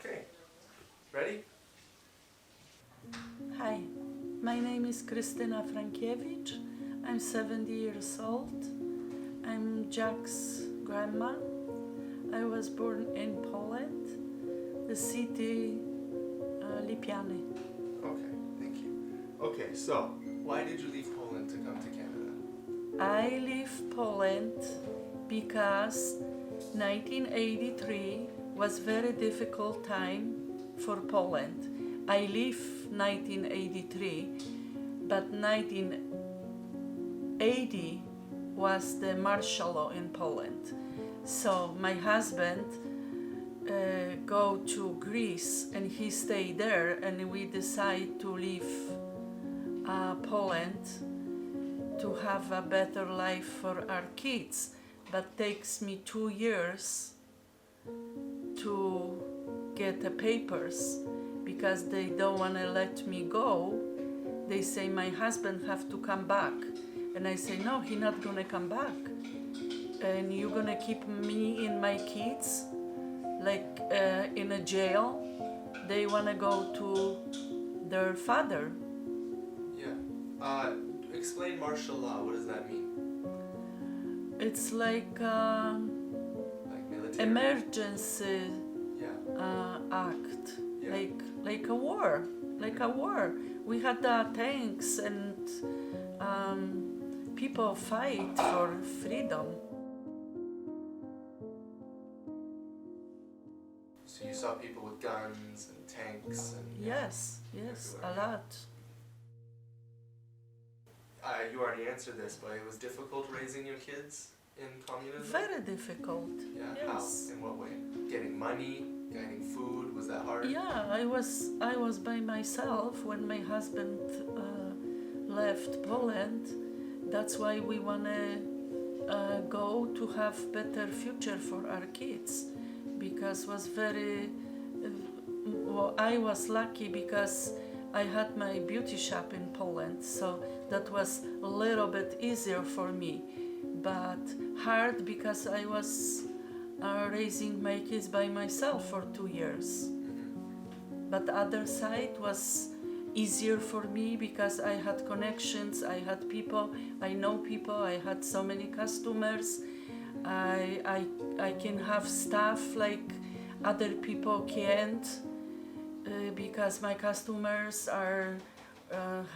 Okay. Ready? Hi, my name is Krystyna Frankiewicz. I'm 70 years old. I'm Jack's grandma. I was born in Poland, the city Lipiany. Okay, thank you. Okay, so why did you leave Poland to come to Canada? I leave Poland because 1983 was very difficult time for Poland. I leave 1983, but 1980 was the martial law in Poland. So my husband go to Greece and he stayed there, and we decide to leave Poland to have a better life for our kids, but takes me 2 years to get the papers because they don't want to let me go. They say my husband have to come back, and I say no, he not gonna come back, and you gonna keep me and my kids like in a jail. They want to go to their father. Yeah. Explain martial law. What does that mean? It's like Like military? emergency Yeah. act, Yeah. like a war, We had tanks and people fight for freedom. So you saw people with guns and tanks and... Yes, everywhere. a lot. You already answered this, but it was difficult raising your kids in communism? Very difficult. Yeah, Yes. how? In what way? Getting money, getting food, was that hard? Yeah, I was by myself when my husband left Poland. That's why we wanna go to have better future for our kids, because was very well, I was lucky because I had my beauty shop in Poland, so that was a little bit easier for me, but hard because I was raising my kids by myself for 2 years. But the other side was easier for me because I had connections, I had people, I know people, I had so many customers. I can have stuff like other people can't because my customers are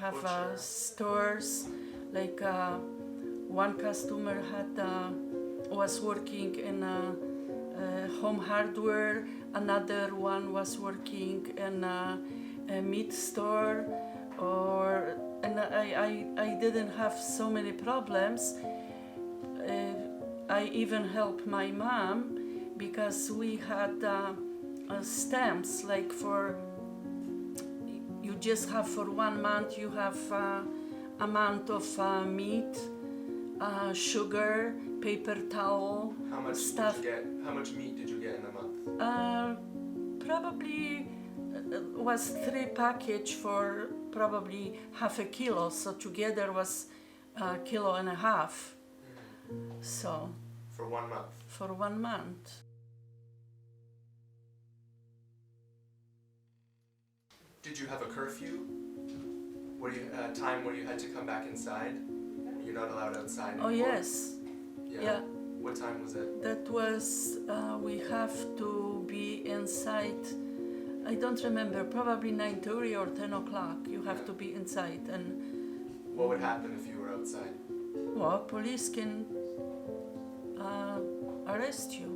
have stores. Like one customer had was working in home hardware, another one was working in a meat store, and I didn't have so many problems. I even helped my mom because we had stamps like for you just have for 1 month you have amount of meat, sugar, paper towel, How much stuff. did you get? How much meat did you get in a month? Probably was 3 package for probably half a kilo, so together was a kilo and a half. So For 1 month? for 1 month. Did you have a curfew? Were you a time where you had to come back inside? You're not allowed outside anymore? Oh yes, yeah. What time was it? That was we have to be inside. I don't remember. Probably 9:30 or 10 o'clock. You have to be inside, and What would happen if you were outside? well, police can arrest you.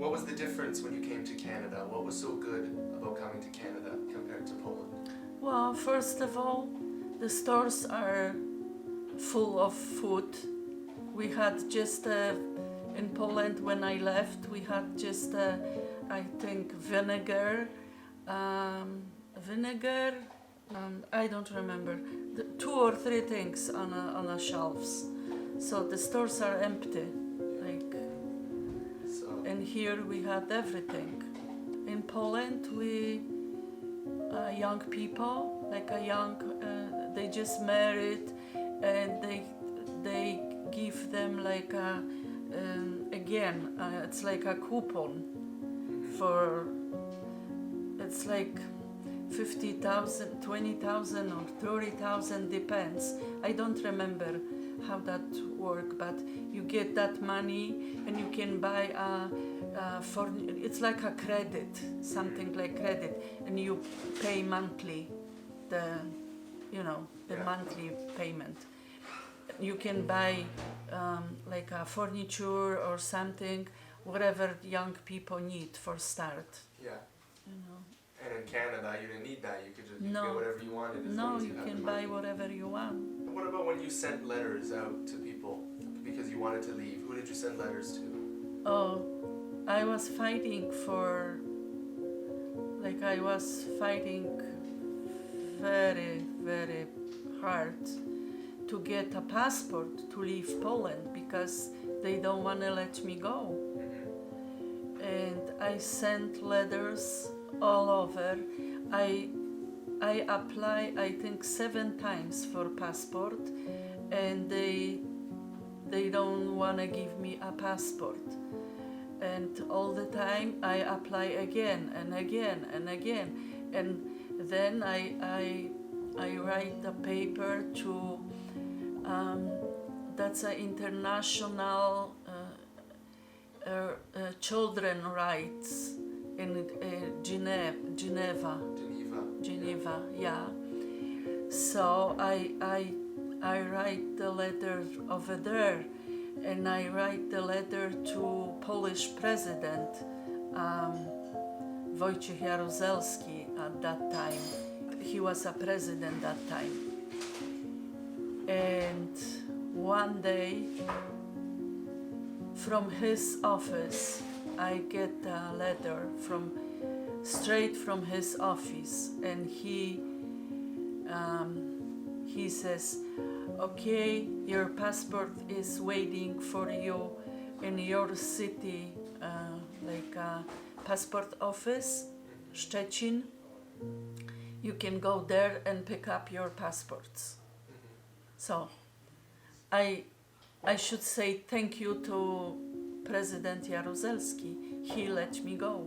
What was the difference when you came to Canada? What was so good about coming to Canada compared to Poland? Well, first of all, the stores are full of food. We had just in Poland when I left, we had just I think vinegar. I don't remember, 2 or 3 things on the shelves. So the stores are empty. Like, and here we had everything. In Poland, we young people, like they just married and they give them like a it's like a coupon for, it's like 50,000, 20,000 or 30,000, depends. I don't remember how that work, but you get that money and you can buy it's like a credit, something like credit, and you pay monthly the monthly payment. You can buy like a furniture or something, whatever young people need for start. Yeah. You know. And in Canada, you didn't need that. You could just No. get whatever you wanted. As No, long as you had can the buy money. whatever you want. And what about when you sent letters out to people because you wanted to leave? Who did you send letters to? Oh, I was fighting very, very hard to get a passport to leave Poland because they don't want to let me go. And I sent letters all over. I apply, I think 7 times for passport, and they don't want to give me a passport. And all the time I apply again and again and again. And then I write the paper to that's an international children rights in Geneva, yeah. So I write the letter over there, and I write the letter to Polish president Wojciech Jaruzelski at that time. He was a president that time. And one day from his office I get a letter straight from his office, and he says, okay, your passport is waiting for you in your city, like a passport office, Szczecin. You can go there and pick up your passports. So I should say thank you to President Jaruzelski. He let me go.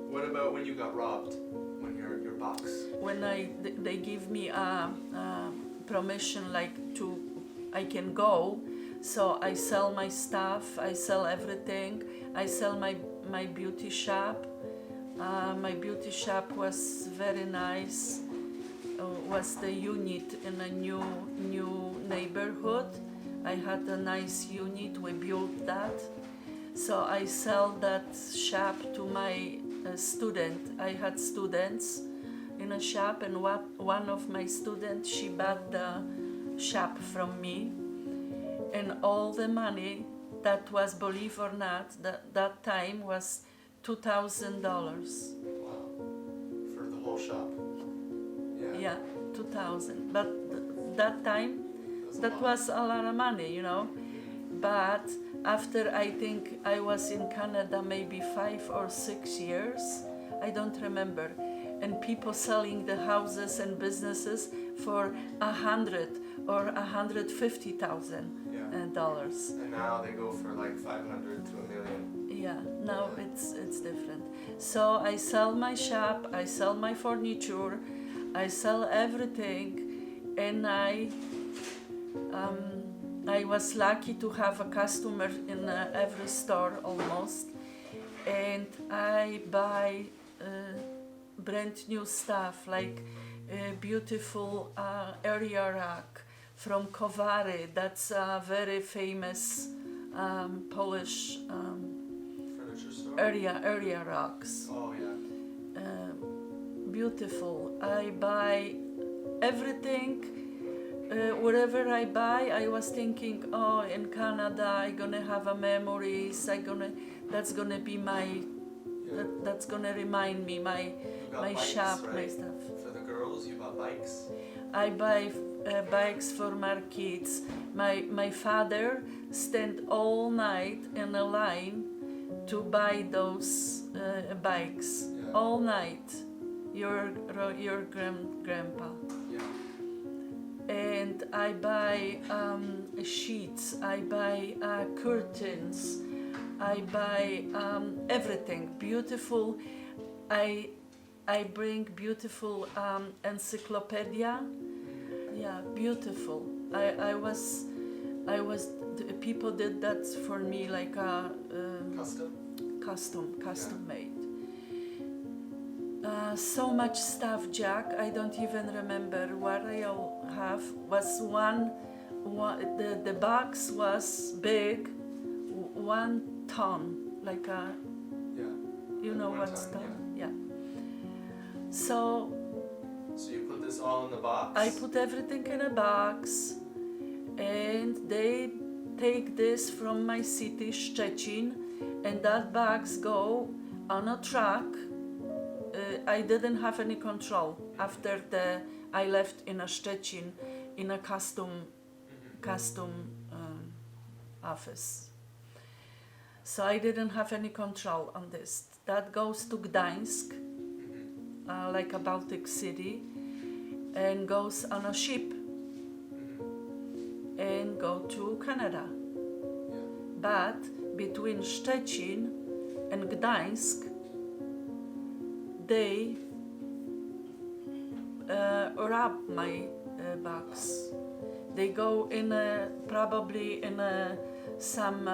What about when you got robbed? When your box? When they give me a permission, like I can go, so I sell my stuff, I sell everything, I sell my beauty shop. My beauty shop was very nice. Was the unit in a new neighborhood. I had a nice unit. We built that. So I sell that shop to my student. I had students in a shop, and one of my students, she bought the shop from me, and all the money that was, believe or not, that time was $2,000. Wow. For the whole shop? Yeah, 2,000. But that time, that was a lot of money, you know. But after, I think I was in Canada maybe 5 or 6 years, I don't remember, and people selling the houses and businesses for $100,000 or $150,000 dollars. And now they go for like 500 to $1 million. Yeah, now it's different. So I sell my shop, I sell my furniture, I sell everything, and I was lucky to have a customer in every store almost, and I buy brand new stuff like beautiful area rack from Kowary. That's a very famous Polish Furniture store? area rocks. Oh yeah. Beautiful. I buy everything. Whatever I buy, I was thinking, oh, in Canada, I'm gonna have a memories. That's gonna be my. That's gonna remind me my bikes, shop, right? my stuff. For the girls, you bought bikes? I buy bikes for my kids. My father stand all night in a line to buy those bikes. Yeah. All night. your grandpa. Yeah. And I buy sheets, I buy curtains, I buy everything beautiful. I bring beautiful encyclopedia. Yeah, beautiful. I was people did that for me, like a custom made. So much stuff, Jack. I don't even remember what I all have. Was one the box was big, 1 ton, like a, Yeah. you know One what's ton, ton? Yeah. So So you put this all in the box? I put everything in a box, and they take this from my city, Szczecin, and that box go on a truck. I didn't have any control after I left in a Szczecin in a custom office. So I didn't have any control on this. That goes to Gdańsk, like a Baltic city, and goes on a ship and go to Canada. Yeah. But between Szczecin and Gdańsk, they wrap my box. They go in probably in some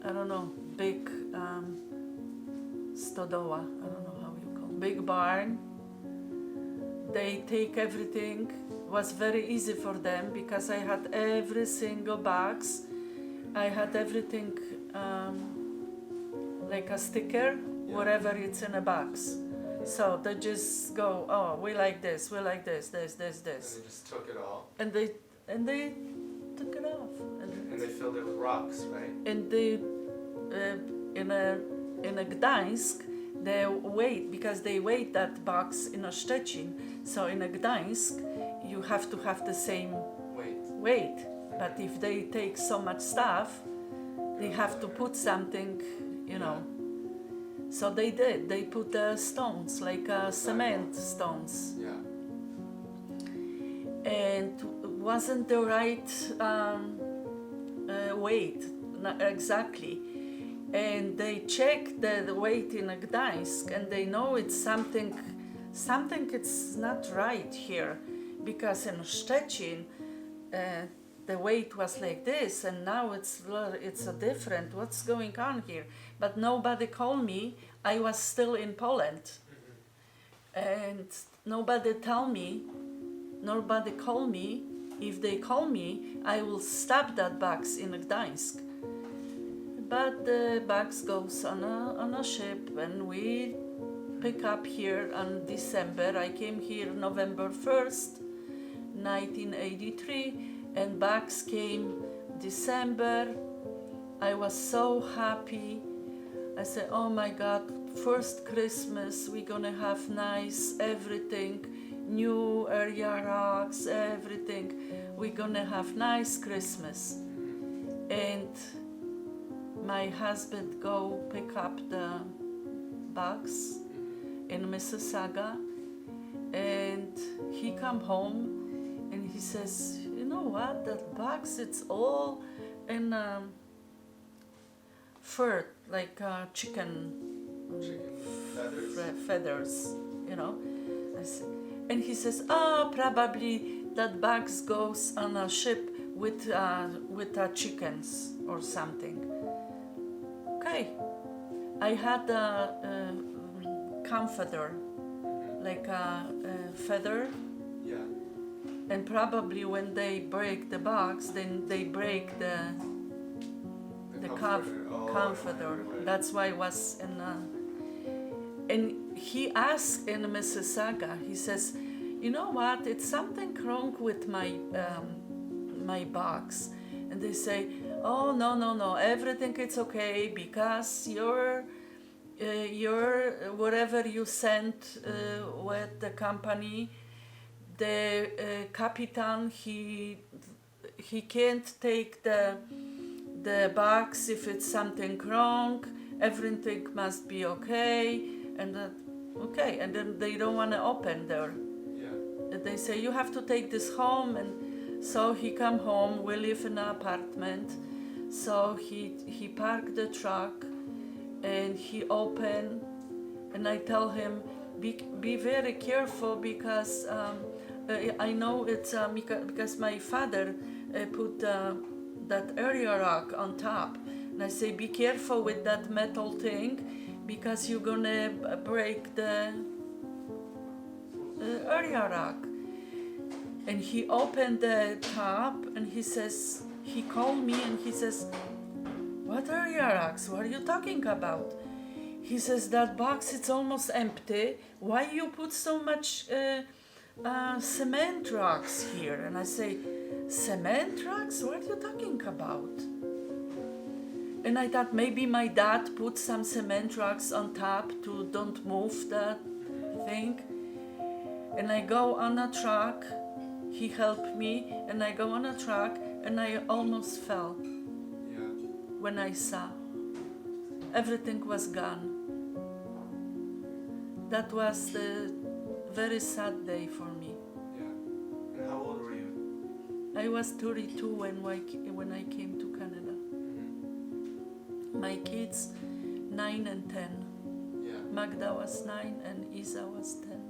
I don't know, big stodoła, I don't know how you call it, big barn. They take everything. It was very easy for them because I had every single box. I had everything like a sticker, whatever it's in a box. So they just go, oh, we like this, this. And they just took it all. And they took it off. And they filled it with rocks, right? And they in a Gdańsk, they wait that box in a Szczecin. So in a Gdańsk, you have to have the same weight. But if they take so much stuff, they have to put something, you know. So they did. They put stones, like cement stones. Yeah. And wasn't the right weight, not exactly. And they check the weight in Gdańsk, and they know it's something it's not right here, because in Szczecin the weight was like this, and now it's a different. What's going on here? But nobody called me. I was still in Poland, and nobody called me. If they call me, I will stop that box in Gdańsk. But the box goes on a ship, and we pick up here on December. I came here November 1st, 1983, and box came December. I was so happy. I said, oh my God, first Christmas, we're gonna have nice everything, new area rocks, everything. We're gonna have nice Christmas. And my husband go pick up the box in Mississauga, and he come home and he says, you know what, that box, it's all in fur, like chicken feathers, you know. I said, and he says, oh, probably that box goes on a ship with chickens or something. Okay, I had a comforter, like a feather. Yeah. And probably when they break the box, then they break the comforter. That's why it was in. And he asked in Mississauga. He says, "You know what? It's something wrong with my my box." And they say, "Oh no, everything is okay because your whatever you sent with the company, the captain he can't take the box if it's something wrong, everything must be okay, and that okay, and then they don't want to open there. Yeah. And they say you have to take this home, and so he come home. We live in an apartment, so he parked the truck, and he opened, and I tell him be very careful because I know it's because my father put that area rock on top, and I say be careful with that metal thing because you're gonna break the area rock. And he opened the top and he called me and he says, what area rocks? What are you talking about? He says, that box, it's almost empty. Why you put so much cement rocks here? And I say, cement rocks? What are you talking about? And I thought maybe my dad put some cement rocks on top to don't move the thing. And I go on a truck, he helped me, and I go on a truck and I almost fell when I saw. Everything was gone. That was a very sad day for me. Yeah. And how old were you? I was 32 when I came to Canada. Mm-hmm. My kids, 9 and 10. Yeah. Magda was 9 and Isa was 10.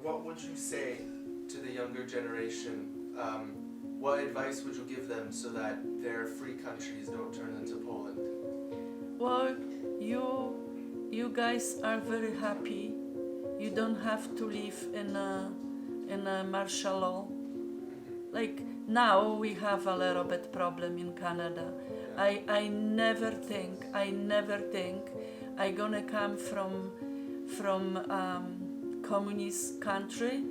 What would you say to the younger generation? What advice would you give them so that their free countries don't turn into Poland? Well, you guys are very happy. You don't have to live in a martial law. Like now we have a little bit problem in Canada. I never think I gonna come from communist country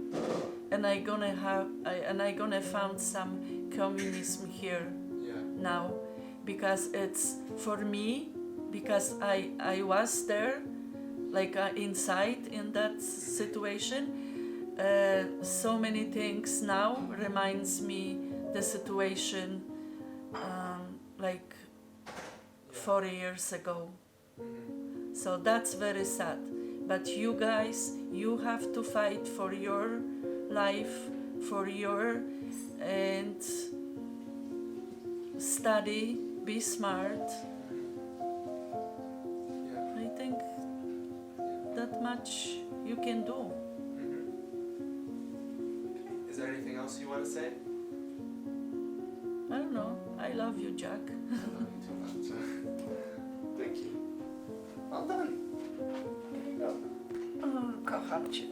and I gonna found some communism here now, because it's for me, because I was there, like inside in that situation. So many things now reminds me the situation like 40 years ago. So that's very sad. But you guys, you have to fight for your life, for your, and study, be smart. I think that much you can do. Is there anything else you want to say? I don't know. I love you, Jack. I love you too much. Thank you. Well done. There you go. O, kocham cię.